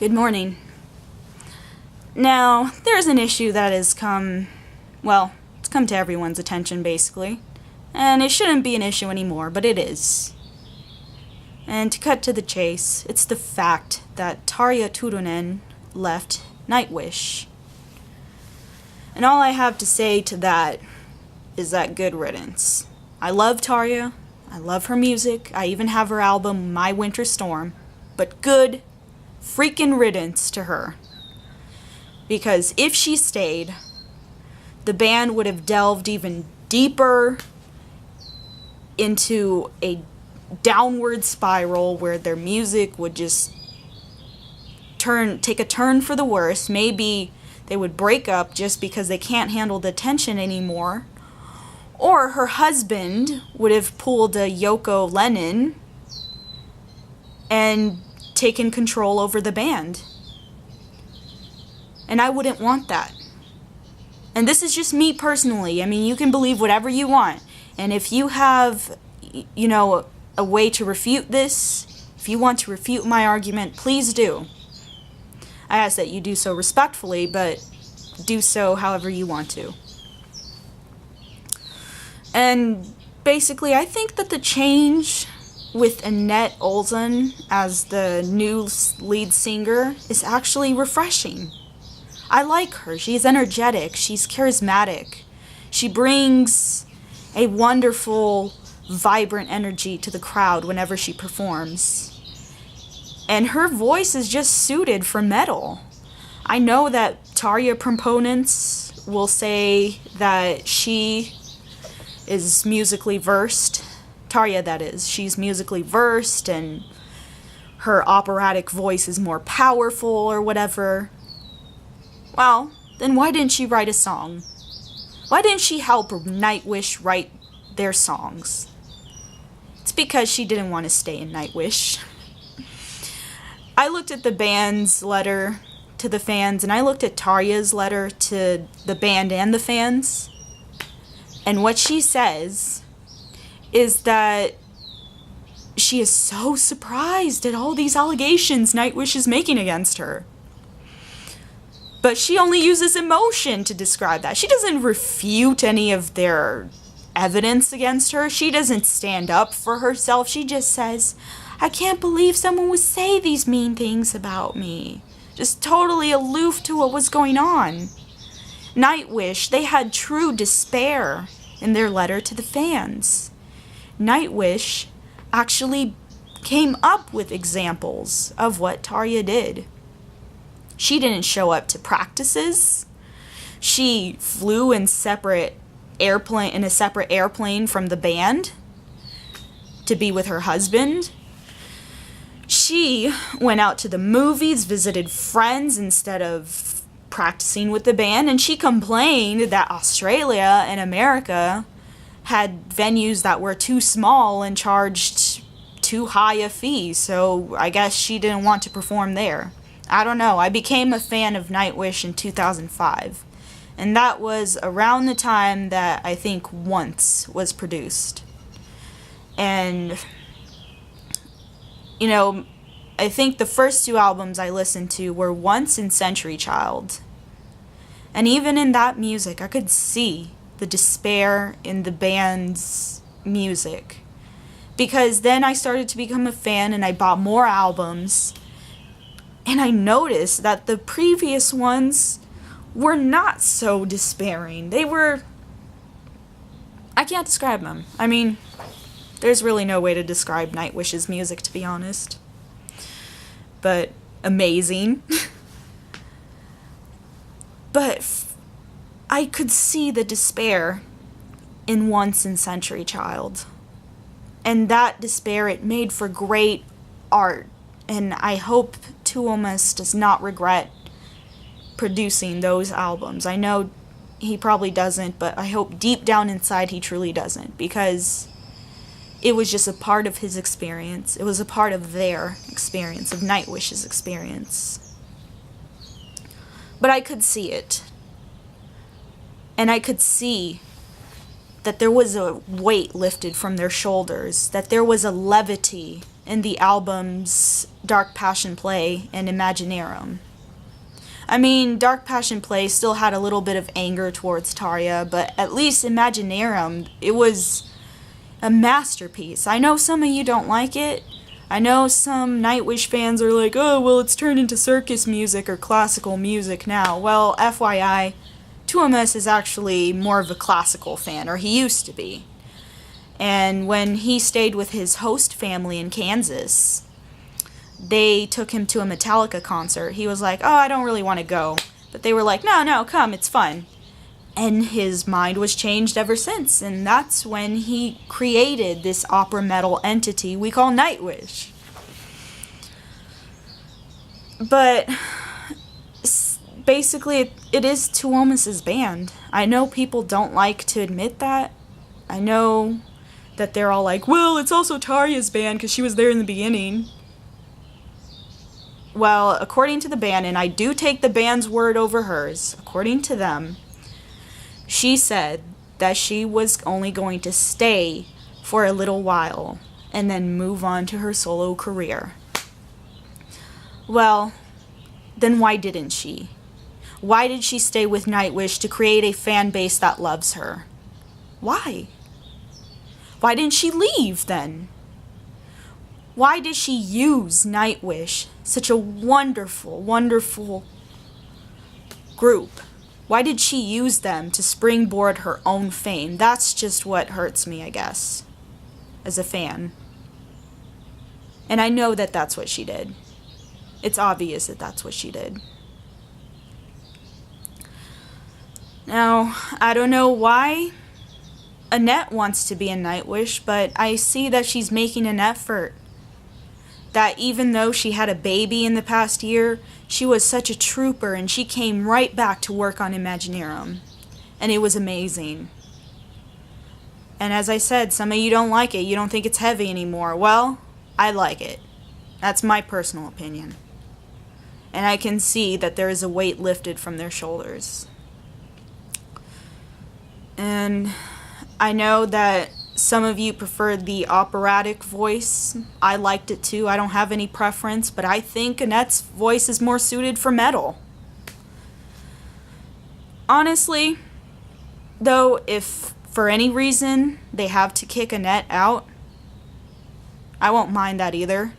Good morning. Now, there's an issue that has come to everyone's attention, basically. And it shouldn't be an issue anymore, but it is. And to cut to the chase, it's the fact that Tarja left Nightwish. And all I have to say to that is that good riddance. I love Tarja. I love her music. I even have her album, My Winter Storm. But good freaking riddance to her. Because if she stayed, the band would have delved even deeper into a downward spiral where their music would just take a turn for the worse. Maybe they would break up just because they can't handle the tension anymore. Or her husband would have pulled a Yoko Lennon and taken control over the band. And I wouldn't want that. And this is just me personally. I mean, you can believe whatever you want. And if you have, a way to refute this, if you want to refute my argument, please do. I ask that you do so respectfully, but do so however you want to. And basically, I think that the change with Anette as the new lead singer is actually refreshing. I like her. She's energetic. She's charismatic. She brings a wonderful, vibrant energy to the crowd whenever she performs. And her voice is just suited for metal. I know that Tarja proponents will say that she is musically versed. Tarja, that is. She's musically versed and her operatic voice is more powerful or whatever. Well, then why didn't she write a song? Why didn't she help Nightwish write their songs? It's because she didn't want to stay in Nightwish. I looked at the band's letter to the fans, and I looked at Tarja's letter to the band and the fans. And what she says is that she is so surprised at all these allegations Nightwish is making against her. But she only uses emotion to describe that. She doesn't refute any of their evidence against her. She doesn't stand up for herself. She just says, I can't believe someone would say these mean things about me. Just totally aloof to what was going on. Nightwish, they had true despair in their letter to the fans. Nightwish actually came up with examples of what Tarja did. She didn't show up to practices. She flew in a separate airplane from the band to be with her husband. She went out to the movies, visited friends instead of practicing with the band, and she complained that Australia and America had venues that were too small and charged too high a fee, so I guess she didn't want to perform there. I don't know. I became a fan of Nightwish in 2005, and that was around the time that I think Once was produced. And, I think the first two albums I listened to were Once and Century Child. And even in that music, I could see the despair in the band's music. Because then I started to become a fan and I bought more albums. And I noticed that the previous ones were not so despairing. I can't describe them. I mean, there's really no way to describe Nightwish's music, to be honest. But amazing. But I could see the despair in Once and Century Child. And that despair, it made for great art. And I hope Tuomas does not regret producing those albums. I know he probably doesn't, but I hope deep down inside he truly doesn't, because it was just a part of his experience. It was a part of their experience, of Nightwish's experience. But I could see it. And I could see that there was a weight lifted from their shoulders, that there was a levity in the albums Dark Passion Play and Imaginarium. I mean, Dark Passion Play still had a little bit of anger towards Tarja, but at least Imaginarium, it was a masterpiece. I know some of you don't like it. I know some Nightwish fans are like, oh, well, it's turned into circus music or classical music now. Well, FYI, Tuomas is actually more of a classical fan, or he used to be. And when he stayed with his host family in Kansas, they took him to a Metallica concert. He was like, oh, I don't really want to go. But they were like, no, come, it's fun. And his mind was changed ever since. And that's when he created this opera metal entity we call Nightwish. But basically, it is Tuomas' band. I know people don't like to admit that. I know that they're all like, well, it's also Tarja's band because she was there in the beginning. Well, according to the band, and I do take the band's word over hers, according to them, she said that she was only going to stay for a little while and then move on to her solo career. Well, then why didn't she? Why did she stay with Nightwish to create a fan base that loves her? Why? Why didn't she leave then? Why did she use Nightwish, such a wonderful, wonderful group? Why did she use them to springboard her own fame? That's just what hurts me, I guess, as a fan. And I know that that's what she did. It's obvious that that's what she did. Now, I don't know why Anette wants to be in Nightwish, but I see that she's making an effort. That even though she had a baby in the past year, she was such a trooper and she came right back to work on Imaginarium. And it was amazing. And as I said, some of you don't like it. You don't think it's heavy anymore. Well, I like it. That's my personal opinion. And I can see that there is a weight lifted from their shoulders. And I know that some of you preferred the operatic voice. I liked it too. I don't have any preference, but I think Annette's voice is more suited for metal. Honestly, though, if for any reason they have to kick Anette out, I won't mind that either.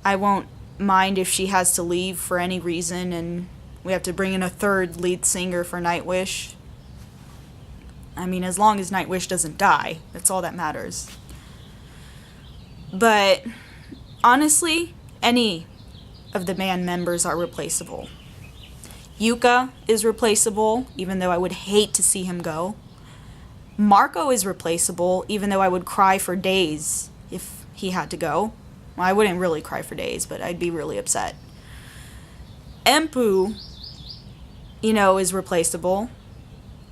I won't mind if she has to leave for any reason and we have to bring in a third lead singer for Nightwish. I mean, as long as Nightwish doesn't die, that's all that matters. But honestly, any of the band members are replaceable. Yuka is replaceable, even though I would hate to see him go. Marco is replaceable, even though I would cry for days if he had to go. Well, I wouldn't really cry for days, but I'd be really upset. Empu, is replaceable.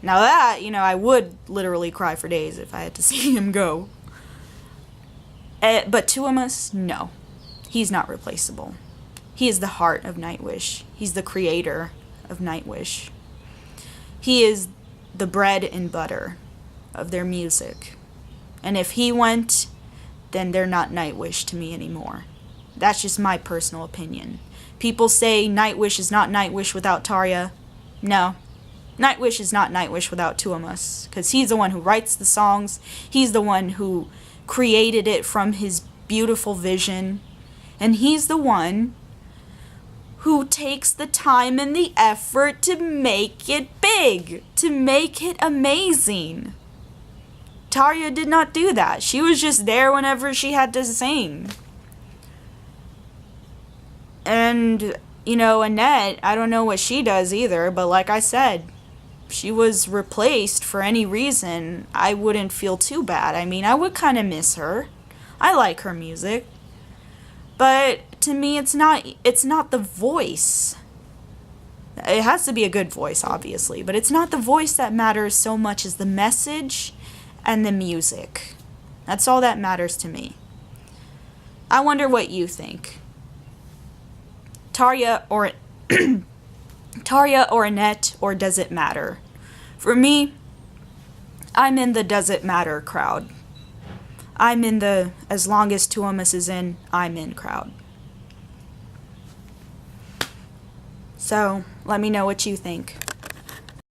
Now that, I would literally cry for days if I had to see him go. But Tuomas, no. He's not replaceable. He is the heart of Nightwish. He's the creator of Nightwish. He is the bread and butter of their music. And if he went, then they're not Nightwish to me anymore. That's just my personal opinion. People say Nightwish is not Nightwish without Tarja. No. Nightwish is not Nightwish without Tuomas, because he's the one who writes the songs. He's the one who created it from his beautiful vision. And he's the one who takes the time and the effort to make it big, to make it amazing. Tarja did not do that. She was just there whenever she had to sing. And, Anette, I don't know what she does either, but like I said, she was replaced for any reason, I wouldn't feel too bad. I mean, I would kind of miss her. I like her music. But to me, it's not the voice. It has to be a good voice, obviously, but it's not the voice that matters so much as the message and the music. That's all that matters to me. I wonder what you think. Tarja or Anette, or does it matter? For me, I'm in the does it matter crowd. I'm in the as long as Tuomas is in, I'm in crowd. So, let me know what you think.